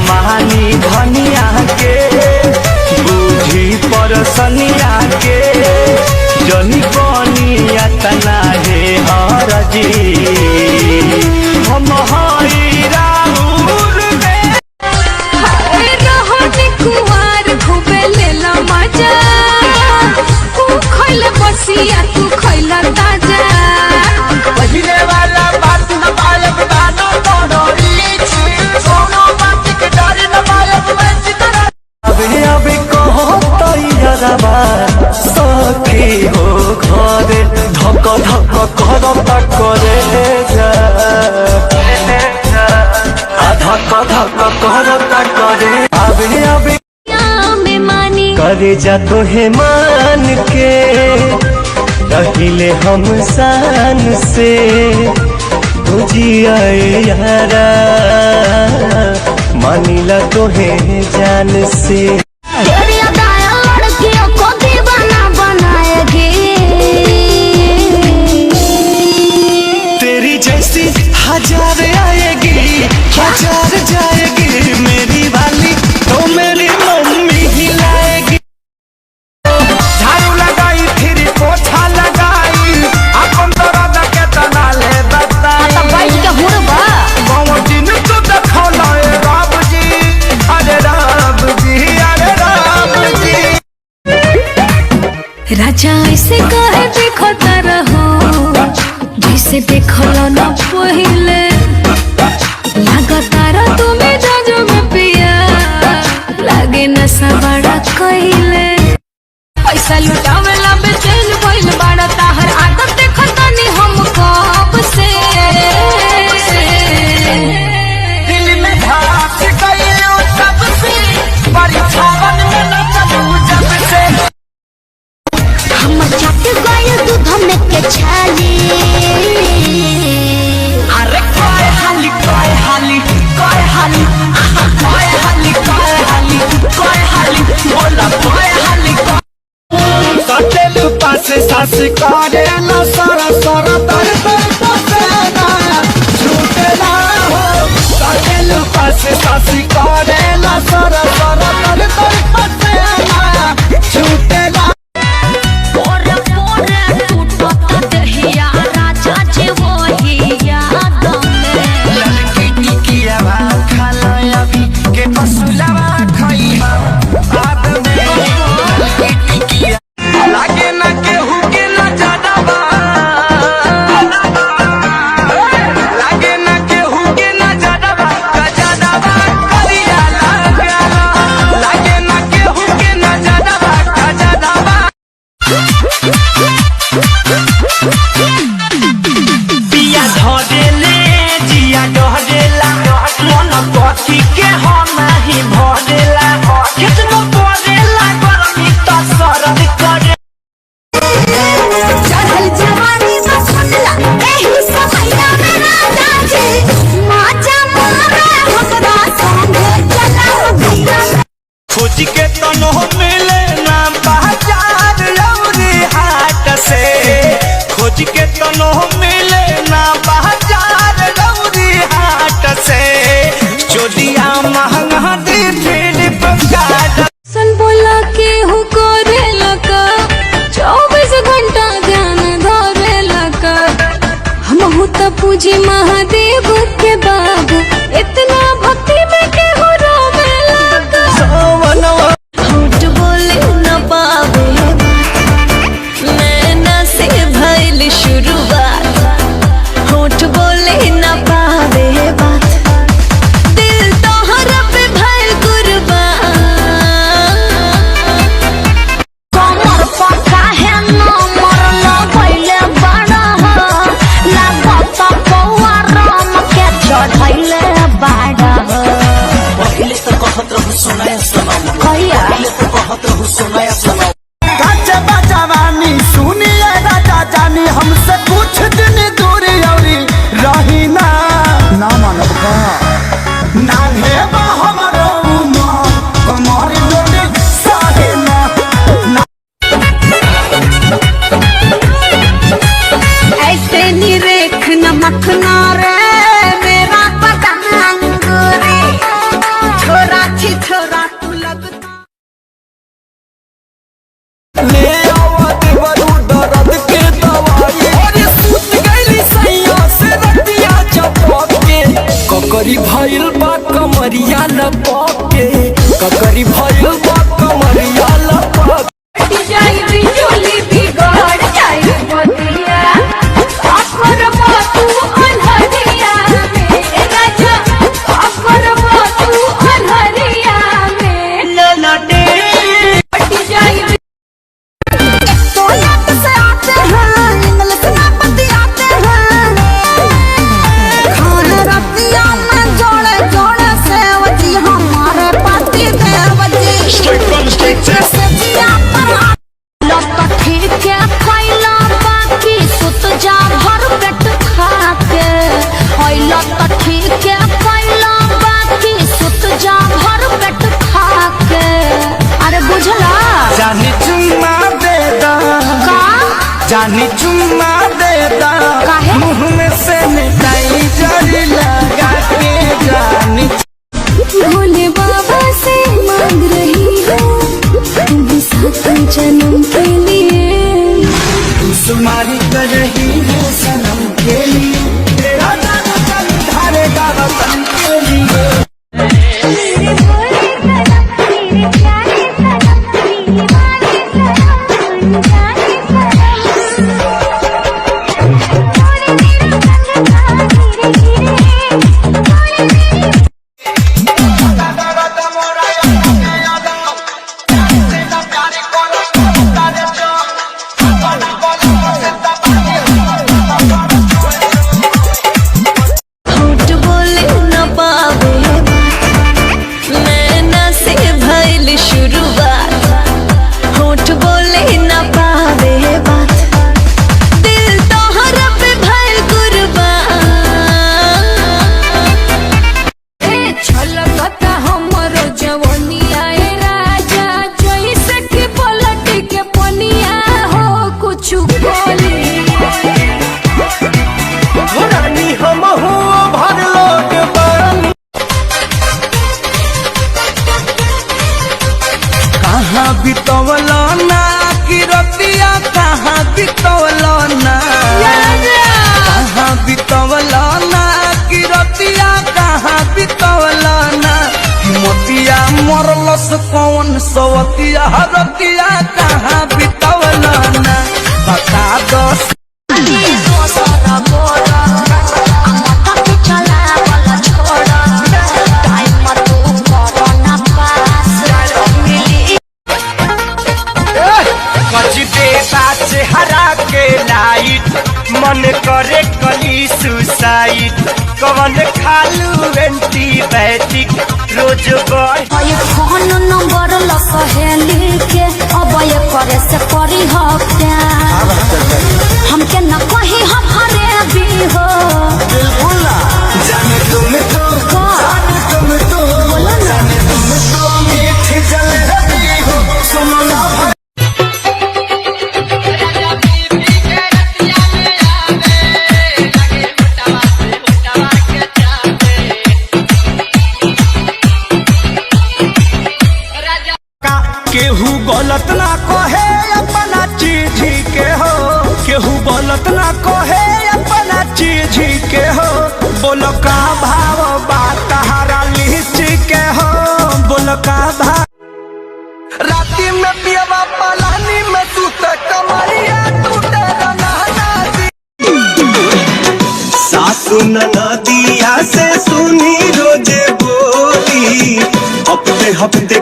मानी धनिया के बूझी परसनिया के जनी बनिया तना हे हर जी हम हई राहुल में रहने कुंवार घूमे लेला मजा तू खइला बसिया तू खइला ताजा पहिले वाला बात न पायब दानो तोड़ोरी सोनो बात के डर न पायब मैं जितना अबे कहो तैयारबा सखी हो घरे धक धक करता करे जा धक धक करता करे अबे में मानी करे जा तो हे मान के रहिले हम शान से बुझिया यारा मानिला तो है जान से तेरी अदाया लड़कियों को दीवाना बनाएगी तेरी जैसी हजार आएगी हजार जाएगी मेरी वाली तो मेरी मम्मी ही लाएगी झाड़ू लगाई फिर पोछा लगाई अपन दर्द के तना ले बताई तब बैठ के हुड़बा बाबू जी ने तो देखौला ए राम जी अरे राम जी अरे राम जी राजा ऐसे कहे देखो तरहो जैसे देखो ना पहले लगातार तुम्हें जाजो में पिया लागे नशा बड़ा कहिले पैसा लुटावेला बेचैन भइल बड़ा ताहर आदत देखता नहीं हम कब से दिल में धड़क गई तब से परीक्षावन में न चलू जब से हम चाट गए दूध में के छाली अरे कोई हाली कोई हाली कोई हाली कोई हाली कोई हाली कोई हाली बोला कोई हाली सटेल पासे सास करे ना सारा सारा तर तर पसेना छूटेला हो सटेल पासे सास करे ना सारा सारा तर तर पसेना छूटेला पोरे पोरे टूटता दहिया राजा जी वही याद में लड़की टिकिया खाला अभी के पसुलवा खइबा बाद में लड़की टिकिया लागे ना केहू के ना ज्यादा बा लागे ना केहू के ना ज्यादा बा करिया लागे ना केहू के ना ज्यादा बा पिया धरेले जिया डहरेला मन कथी के हम नहीं भरेला कितनो परेला गरमी त सरद करे चढ़ल जवानी में सुनला एही समैया में राजा जी माचा मारे हमरा संगे चला भैया खोज के तनो मिले ना बाजार लौरी हाट से खोज के तनो मिले ना बाजार लौरी हाट से चोदिया महंगा दी फिर बंगाल सन बोला के हु करे लका 24 घंटा ध्यान धरे लका हम हूँ तो पूजी महादेव के बाबू इतना भक्ति में के हो रोवे लका सवनवा झूठ बोले न पावे नैना से भइल शुरुआत होठ बोले न पावे बात दिल तोहर पे भइल कुर्बान कमर पक्का है न मरल भइले बड़ा लागत पौआ राम के चढ़ैले बाड़ा पहले तो कहत रहू सुनाया सनम कहिया पहले तो कहत रहू सुनाया सनम काचे बजवानी सुनिए राजा जानी हमसे कुछ दिन दूरी औरी रही ना ना मानब का ना हेबा हमरो उमर कमर लोने साहे ना ऐसे निरेख नमक ना रे मेरा पतंग रे बा कमरिया लपके ककरी भइल बा कमरिया लपके जाई बिजुली बिगड़ जाई बतिया अखर बातू अनहरिया में राजा अखर बातू अनहरिया में ललटे हट जाई सोनत से आते हैं इंग्लिश में बतियाते हैं खाने रतिया में जोड़े जोड़े से वजी हमारे पाती देवजी सजिया पर लत ठीक है खैला बाकी सुत जा भर पेट खा के ओइ लत ठीक है खैला बाकी सुत जा भर पेट खा के अरे बुझला जानी चुम्मा दे दा का जानी चुम्मा दे दा काहे? मुँह में से मिठाई जरी लगा के जानी भोले बाबा से मांग रही हूँ तुम्हें सात जन्म के लिए तू सुमारी कर रही है सनम के लिए तेरा नाम कल धारेगा वतन के लिए मेरे भोले सनम मेरे प्यारे सनम दीवाने सनम अनजाने सनम थोड़े मेरा संग था धीरे धीरे होठ बोले न पावे नैना से भइल शुरुआत होठ बोले न पावे बात दिल तोहर पे भइल कुर्बान ए छलकता हमरो जवनिया ए राजा जइसे कि पलट के पनिया हो कुछु बोली रानी हम हो भर लोग बानी कहाँ बितवला ना कि रतिया कहाँ बितवला ना कहाँ बितवला ना कि रतिया कहाँ बितवला ना कि मोतिया मरलस कौन सवतिया रतिया कहाँ बितवला ना बता दो कच देता चेहरा के लाइट मन करे कली सुसाइड कवन खालू एंटीबायोटिक रोज बढ़ फोन नंबर लसहेली के अब ये करे से करी हो प्यार हमके न कही हम हरे भी हो बिल्कुल ना जाने तुम तो जाने तुम तो जाने तुम तो मीठी जलेबी हो सुनो ना केहू गलत ना कहे अपना चीज के हो केहू गलत ना कहे अपना चीज के हो बोलो का भाव बात हरा लीची के हो बोलो का भाव राती में पियवा पलानी में सूते कमरिया टूटे रंगाना सासु नदिया से सुनी रोजे बोली हफ्ते हफ्ते